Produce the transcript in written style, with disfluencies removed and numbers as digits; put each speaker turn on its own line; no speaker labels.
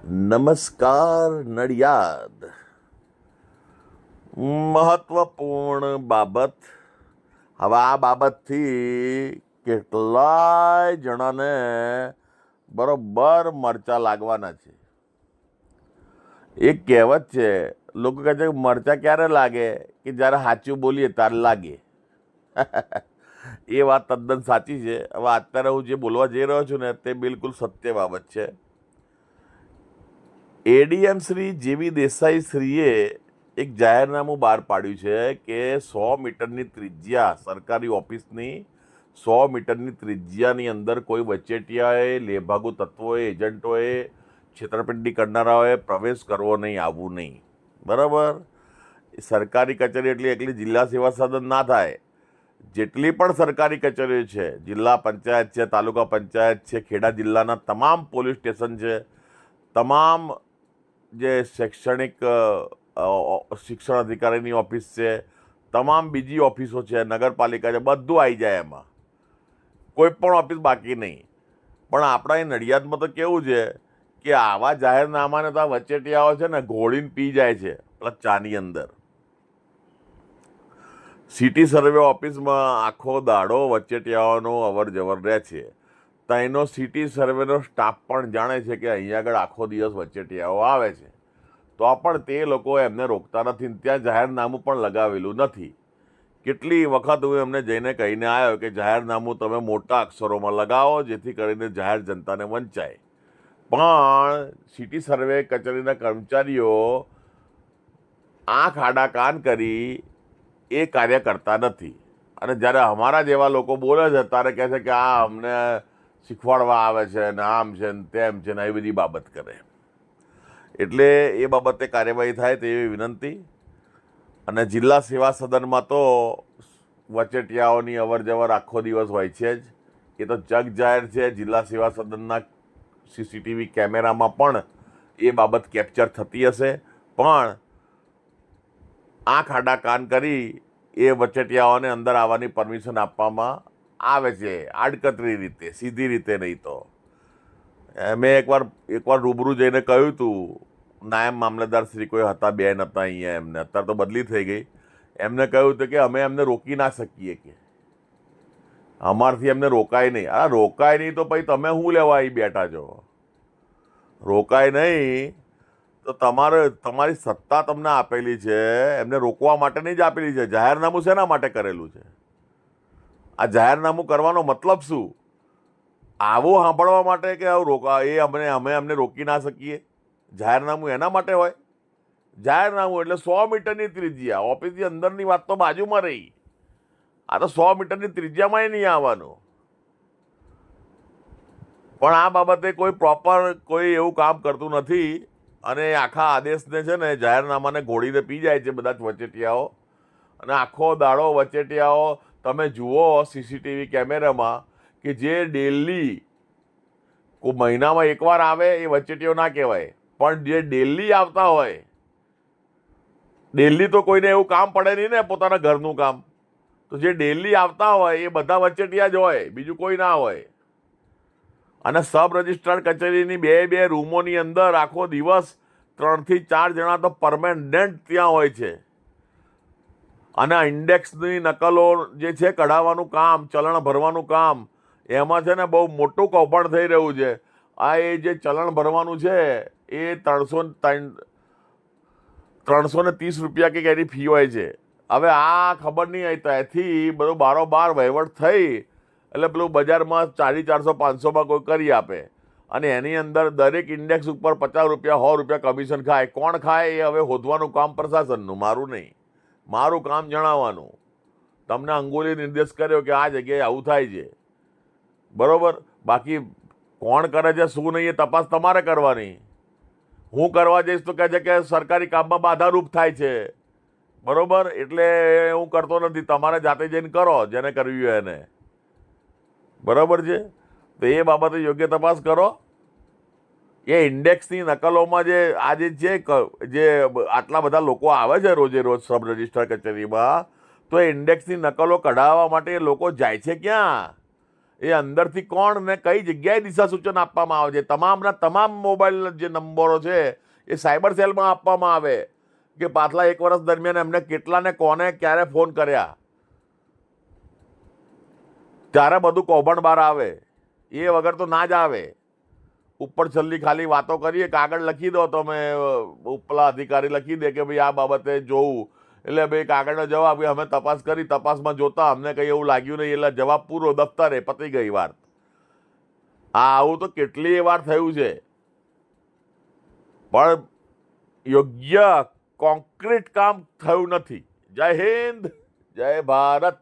નમસ્કાર નડિયાદ. મહત્વપૂર્ણ બાબત. હવે આ બાબતથી કેટલાય જણાને બરોબર મરચા લાગવાના છે. એક કહેવત છે, લોકો કહે છે કે મરચા ક્યારે લાગે કે જ્યારે સાચું બોલીએ ત્યારે લાગે. એ વાત તદ્દન સાચી છે. હવે અત્યારે હું જે બોલવા જઈ રહ્યો છું ને તે બિલકુલ સત્ય બાબત છે. એડીએમ શ્રી જેવી દેસાઈ શ્રીએ એક જાહેરનામું બહાર પાડ્યું છે કે 100 મીટરની ત્રિજ્યા, સરકારી ઓફિસની 100 મીટરની ત્રિજ્યાની અંદર કોઈ વચેટિયાએ, લેભાગુ તત્વોએ, એજન્ટોએ, છેતરપિંડી કરનારાઓએ પ્રવેશ કરવો નહીં, આવવું નહીં. બરાબર? સરકારી કચેરી એટલે એકલી જિલ્લા સેવા સદન ના થાય. જેટલી પણ સરકારી કચેરીઓ છે, જિલ્લા પંચાયત છે, તાલુકા પંચાયત છે, ખેડા જિલ્લાના તમામ પોલીસ સ્ટેશન છે, તમામ જે શૈક્ષણિક શિક્ષણ અધિકારીની ઓફિસ છે, તમામ બીજી ઓફિસો છે, નગરપાલિકા છે, બધું આવી જાય એમાં. કોઈ પણ ઓફિસ બાકી નહીં. પણ આપણા એ નડિયાદમાં તો કેવું છે કે આવા જાહેરનામાને તો આ વચેટિયાઓ છે ને ઘોળીને પી જાય છે પેલા ચાની અંદર. સિટી સર્વે ઓફિસમાં આખો દાડો વચેટિયાઓનો અવર જવર રહે છે. ત્યાંનો સિટી સર્વેનો સ્ટાફ પણ જાણે છે કે અહીંયા આગળ આખો દિવસ વચેટિયાઓ આવે છે, તો પણ તે લોકો એમને રોકતા નથી. ત્યાં જાહેરનામું પણ લગાવેલું નથી. કેટલી વખત હું એમને જઈને કહીને આવ્યો કે જાહેરનામું તમે મોટા અક્ષરોમાં લગાવો, જેથી કરીને જાહેર જનતાને વંચાય. પણ સિટી સર્વે કચેરીના કર્મચારીઓ આંખ આડા કાન કરી એ કાર્ય કરતા નથી. અને જ્યારે અમારા જેવા લોકો બોલે છે ત્યારે કહે છે કે આ અમને શીખવાડવા આવે છે ને આમ છે ને તેમ છે ને, એ બધી બાબત કરે. એટલે એ બાબતે કાર્યવાહી થાય તેવી વિનંતી. અને જિલ્લા સેવા સદનમાં તો વચેટિયાઓની અવર જવર આખો દિવસ હોય છે જ. એ તો જગ જાહેર છે. જિલ્લા સેવા સદનના સીસીટીવી કેમેરામાં પણ એ બાબત કેપ્ચર થતી હશે. પણ આંખ આડા કાન કરી એ વચેટિયાઓને અંદર આવવાની પરમિશન આપવામાં આવે છે, આડકતરી રીતે, સીધી રીતે નહીં. તો મેં એકવાર રૂબરૂ જઈને કહ્યું હતું, નાયબ મામલતદાર શ્રી કોઈ હતા, બેન હતા અહીંયા, એમને અત્યારે તો બદલી થઈ ગઈ. એમને કહ્યું હતું કે અમે એમને રોકી ના શકીએ, કે અમારથી એમને રોકાય નહીં. અરે રોકાય નહીં તો પછી તમે શું લેવા અહીં બેઠા છો? રોકાય નહીં તો તમારી સત્તા તમને આપેલી છે, એમને રોકવા માટે નહીં જ આપેલી છે. જાહેરનામું શેના માટે કરેલું છે? આ જાહેરનામું કરવાનો મતલબ શું? આવું સાંભળવા માટે કે અમે અમને રોકી ના શકીએ? જાહેરનામું એના માટે હોય. જાહેરનામું એટલે 100 મીટરની ત્રિજ્યા. ઓફિસની અંદરની વાત તો બાજુમાં રહી. આ તો 100 મીટરની ત્રિજ્યામાં નહીં આવવાનું. પણ આ બાબતે કોઈ એવું કામ કરતું નથી. અને આખા આદેશને છે ને, જાહેરનામાને ઘોડીને પી જાય છે બધા જ વચેટિયાઓ. અને આખો દાડો વચેટિયાઓ તમે જુઓ સીસીટીવી કેમેરામાં કે જે ડેલી મહિનામાં એકવાર આવે એ વચેટિયો ના કહેવાય. પણ જે ડેલી આવતા હોય, ડેલી તો કોઈને એવું કામ પડે નહીં ને પોતાના ઘરનું કામ, તો જે ડેલી આવતા હોય એ બધા વચેટિયા જ હોય, બીજું કોઈ ના હોય. અને સબ રજિસ્ટ્રાર કચેરીની બે રૂમોની અંદર આખો દિવસ 3 થી 4 જણા તો પરમેનન્ટ ત્યાં હોય છે. અને ઇન્ડેક્સની નકલો જે છે કઢાવવાનું કામ, ચલણ ભરવાનું કામ, એમાં છે ને બહુ મોટું કૌભાંડ થઈ રહ્યું છે. આ એ જે ચલણ ભરવાનું છે એ 330 રૂપિયા કે એની ફી હોય છે. હવે આ ખબર નહીં આવી ત્યાંથી બધું બારોબાર વહીવટ થઈ એટલે પેલું બજારમાં 400, 500માં કોઈ કરી આપે. અને એની અંદર દરેક ઇન્ડેક્સ ઉપર 50 રૂપિયા, 100 રૂપિયા કમિશન ખાય. કોણ ખાય એ હવે શોધવાનું કામ પ્રશાસનનું, મારું નહીં. મારું કામ જણાવવાનું. તમને અંગુલી નિર્દેશ કર્યો કે આ જગ્યાએ આવું થાય છે, બરોબર. બાકી કોણ કરે છે શું નહીં એ તપાસ તમારે કરવાની. હું કરવા જઈશ તો કહે છે કે સરકારી કામમાં બાધારૂપ થાય છે, બરોબર. એટલે હું કરતો નથી. તમારે જાતે જઈને કરો, જેને કરવી હોય એને, બરાબર છે. તો એ બાબતે યોગ્ય તપાસ કરો. એ ઇન્ડેક્સની નકલોમાં જે આજે જે આટલા બધા લોકો આવે છે રોજે રોજ સબ રજિસ્ટ્રાર કચેરીમાં, તો એ ઇન્ડેક્સની નકલો કઢાવવા માટે લોકો જાય છે ક્યાં? એ અંદરથી કોણ ને કઈ જગ્યાએ દિશા સૂચન આપવામાં આવે છે, તમામના તમામ મોબાઈલ જે નંબરો છે એ સાયબર સેલમાં આપવામાં આવે કે પાછલા 1 વર્ષ દરમિયાન એમને કેટલાને કોને ક્યારે ફોન કર્યા, ત્યારે બધું કૌભાંડ બહાર આવે. એ વગર તો ના જ આવે. ઉપર છલ્લી ખાલી વાતો કરીએ, કાગળ લખી દો તો અમે ઉપલા અધિકારી લખી દે કે ભાઈ આ બાબતે જોવું, એટલે ભાઈ કાગળનો જવાબ કે અમે તપાસ કરી, તપાસમાં જોતા અમને કંઈ એવું લાગ્યું નહીં, એટલે જવાબ પૂરો, દફતરે પતી ગઈ વાત. આવું તો કેટલીય વાર થયું છે, પણ યોગ્ય કોન્ક્રીટ કામ થયું નથી. જય હિન્દ, જય ભારત.